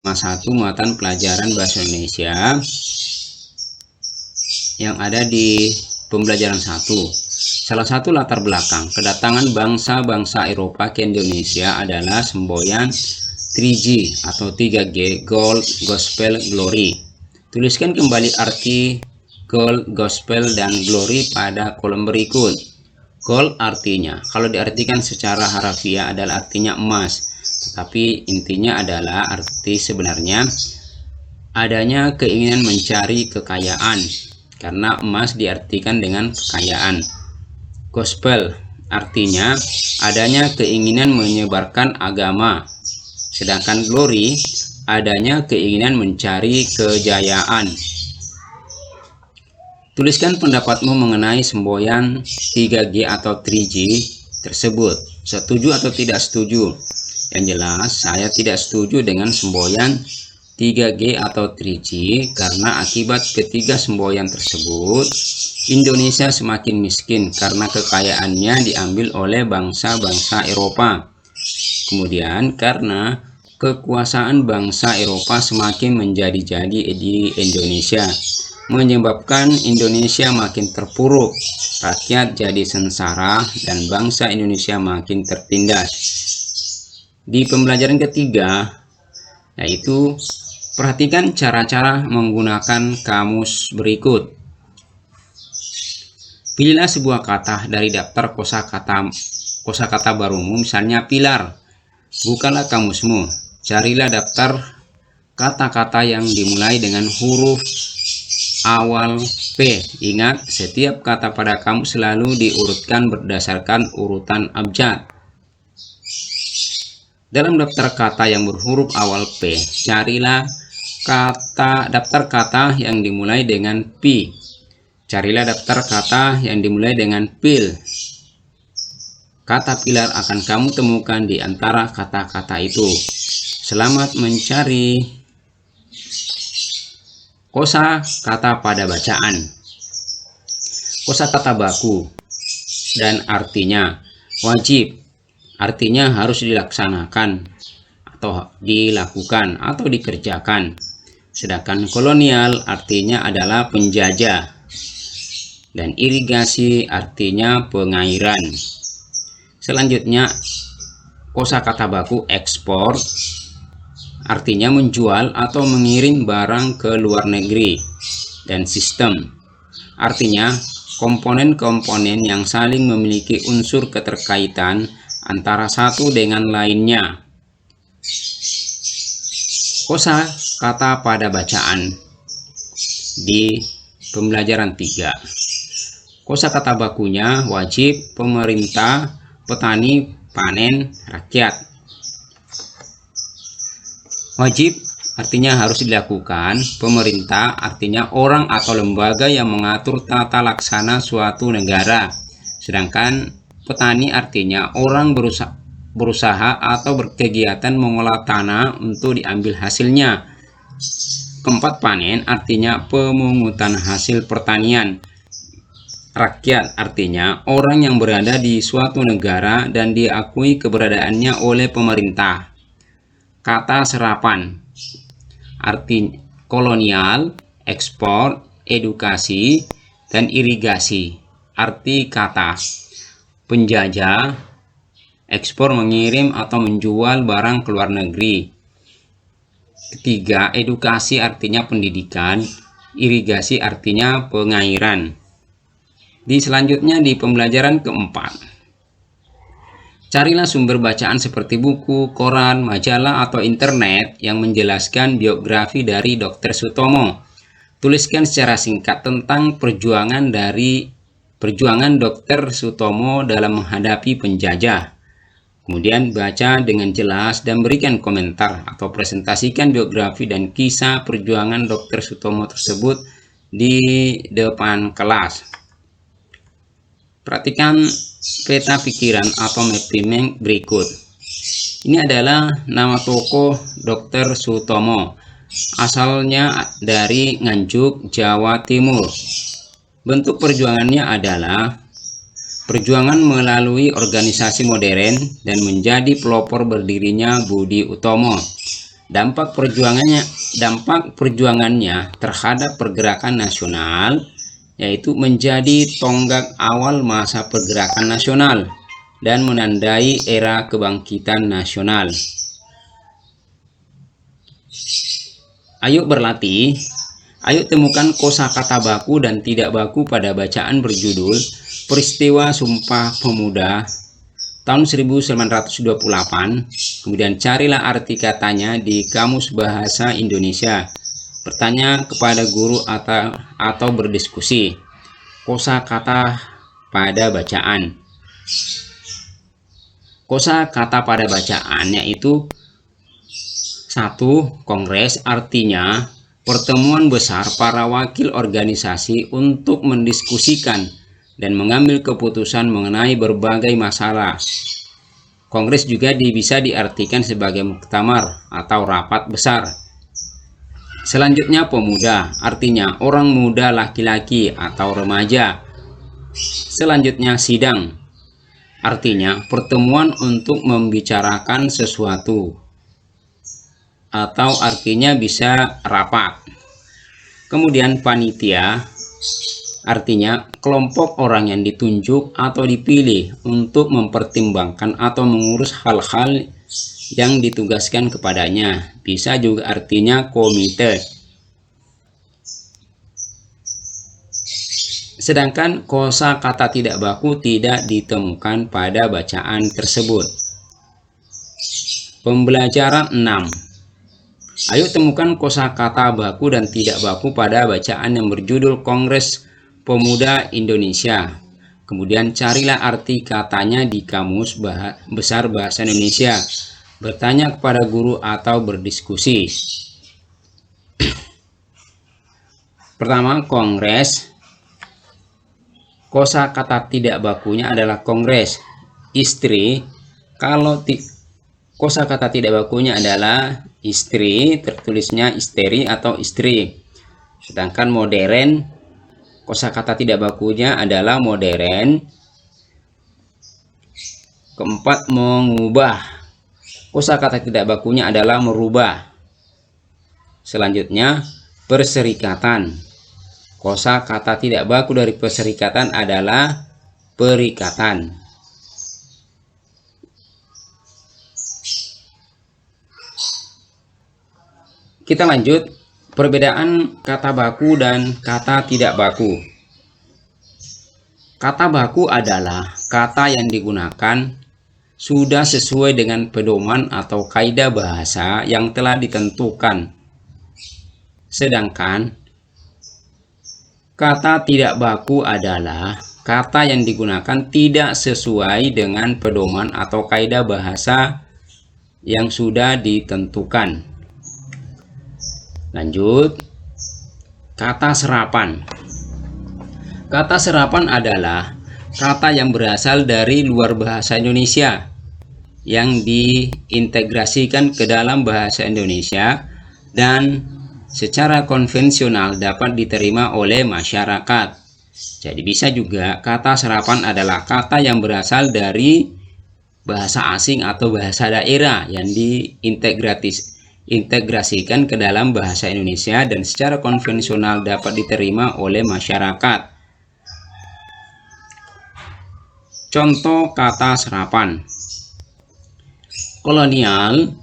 1 muatan pelajaran bahasa Indonesia yang ada di pembelajaran 1. Salah satu latar belakang kedatangan bangsa-bangsa Eropa ke Indonesia adalah semboyan 3G atau 3G, Gold, Gospel, Glory. Tuliskan kembali arti Gold, Gospel, dan Glory pada kolom berikut. Gold artinya, kalau diartikan secara harafiah adalah artinya emas, tetapi intinya adalah arti sebenarnya adanya keinginan mencari kekayaan, karena emas diartikan dengan kekayaan. Gospel artinya adanya keinginan menyebarkan agama, sedangkan glory adanya keinginan mencari kejayaan. Tuliskan pendapatmu mengenai semboyan 3G atau 3G tersebut. Setuju atau tidak setuju? Yang jelas, saya tidak setuju dengan semboyan 3G atau 3G karena akibat ketiga semboyan tersebut, Indonesia semakin miskin karena kekayaannya diambil oleh bangsa-bangsa Eropa. Kemudian karena kekuasaan bangsa Eropa semakin menjadi-jadi di Indonesia, menyebabkan Indonesia makin terpuruk, rakyat jadi sengsara, dan bangsa Indonesia makin tertindas. Di pembelajaran ketiga, yaitu perhatikan cara-cara menggunakan kamus berikut. Pilihlah sebuah kata dari daftar kosakata barumu, misalnya pilar. Bukalah kamusmu, carilah daftar kata-kata yang dimulai dengan huruf awal P. Ingat, setiap kata pada kamus selalu diurutkan berdasarkan urutan abjad. Dalam daftar kata yang berhuruf awal P, carilah daftar kata yang dimulai dengan P. Carilah daftar kata yang dimulai dengan pil. Kata pilar akan kamu temukan di antara kata-kata itu. Selamat mencari. Kosa kata pada bacaan. Kosa kata baku dan artinya wajib, artinya harus dilaksanakan atau dilakukan atau dikerjakan. Sedangkan kolonial artinya adalah penjajah, dan irigasi artinya pengairan. Selanjutnya, kosa kata baku ekspor artinya menjual atau mengirim barang ke luar negeri, dan sistem artinya komponen-komponen yang saling memiliki unsur keterkaitan antara satu dengan lainnya. Kosa kata pada bacaan di pembelajaran 3. Kosa kata bakunya wajib, pemerintah, petani, panen, rakyat. Wajib artinya harus dilakukan, pemerintah artinya orang atau lembaga yang mengatur tata laksana suatu negara, sedangkan petani artinya orang berusaha atau berkegiatan mengolah tanah untuk diambil hasilnya. Keempat, panen artinya pemungutan hasil pertanian. Rakyat artinya orang yang berada di suatu negara dan diakui keberadaannya oleh pemerintah. Kata serapan arti kolonial, ekspor, edukasi, dan irigasi. Arti kata penjajah, ekspor mengirim atau menjual barang ke luar negeri. Ketiga, edukasi artinya pendidikan, irigasi artinya pengairan. Selanjutnya di pembelajaran keempat, carilah sumber bacaan seperti buku, koran, majalah, atau internet yang menjelaskan biografi dari Dr. Sutomo. Tuliskan secara singkat tentang perjuangan Dr. Sutomo dalam menghadapi penjajah. Kemudian baca dengan jelas dan berikan komentar atau presentasikan biografi dan kisah perjuangan Dr. Sutomo tersebut di depan kelas. Perhatikan peta pikiran atau mapping berikut. Ini adalah nama tokoh Dr. Sutomo. Asalnya dari Nganjuk, Jawa Timur. Bentuk perjuangannya adalah perjuangan melalui organisasi modern dan menjadi pelopor berdirinya Budi Utomo. Dampak perjuangannya terhadap pergerakan nasional yaitu menjadi tonggak awal masa pergerakan nasional dan menandai era kebangkitan nasional. Ayo berlatih. Ayo temukan kosakata baku dan tidak baku pada bacaan berjudul Peristiwa Sumpah Pemuda tahun 1928. Kemudian carilah arti katanya di Kamus Bahasa Indonesia. Bertanya kepada guru atau berdiskusi. Kosakata pada bacaan. Kosakata pada bacaan yaitu 1. Kongres, artinya pertemuan besar para wakil organisasi untuk mendiskusikan dan mengambil keputusan mengenai berbagai masalah. Kongres juga bisa diartikan sebagai muktamar atau rapat besar. Selanjutnya pemuda, artinya orang muda laki-laki atau remaja. Selanjutnya sidang, artinya pertemuan untuk membicarakan sesuatu, atau artinya bisa rapat. Kemudian panitia, artinya kelompok orang yang ditunjuk atau dipilih untuk mempertimbangkan atau mengurus hal-hal yang ditugaskan kepadanya. Bisa juga artinya komite. Sedangkan kosakata tidak baku tidak ditemukan pada bacaan tersebut. Pembelajaran 6. Ayo temukan kosakata baku dan tidak baku pada bacaan yang berjudul Kongres Pemuda Indonesia. Kemudian carilah arti katanya di Kamus Besar Bahasa Indonesia. Bertanya kepada guru atau berdiskusi. Pertama, kongres. Kosakata tidak bakunya adalah kongres. Istri. Kalau kosakata tidak bakunya adalah istri, tertulisnya isteri atau istri. Sedangkan modern, kosakata tidak bakunya adalah modern. Keempat, mengubah. Kosakata tidak bakunya adalah merubah. Selanjutnya, perserikatan. Kosakata tidak baku dari perserikatan adalah perikatan. Kita lanjut, perbedaan kata baku dan kata tidak baku. Kata baku adalah kata yang digunakan sudah sesuai dengan pedoman atau kaidah bahasa yang telah ditentukan. Sedangkan kata tidak baku adalah kata yang digunakan tidak sesuai dengan pedoman atau kaidah bahasa yang sudah ditentukan. Lanjut, kata serapan. Kata serapan adalah kata yang berasal dari luar bahasa Indonesia yang diintegrasikan ke dalam bahasa Indonesia dan secara konvensional dapat diterima oleh masyarakat. Jadi bisa juga kata serapan adalah kata yang berasal dari bahasa asing atau bahasa daerah yang diintegrasikan ke dalam bahasa Indonesia dan secara konvensional dapat diterima oleh masyarakat. Contoh kata serapan. Kolonial,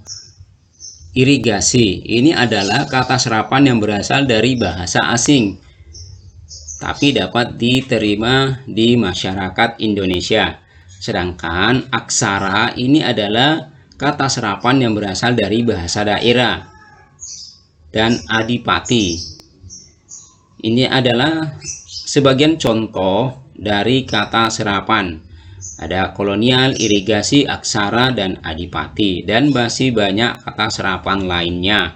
irigasi. Ini adalah kata serapan yang berasal dari bahasa asing, tapi dapat diterima di masyarakat Indonesia. Sedangkan aksara ini adalah kata serapan yang berasal dari bahasa daerah. Dan adipati. Ini adalah sebagian contoh dari kata serapan. Ada kolonial, irigasi, aksara, dan adipati. Dan masih banyak kata serapan lainnya.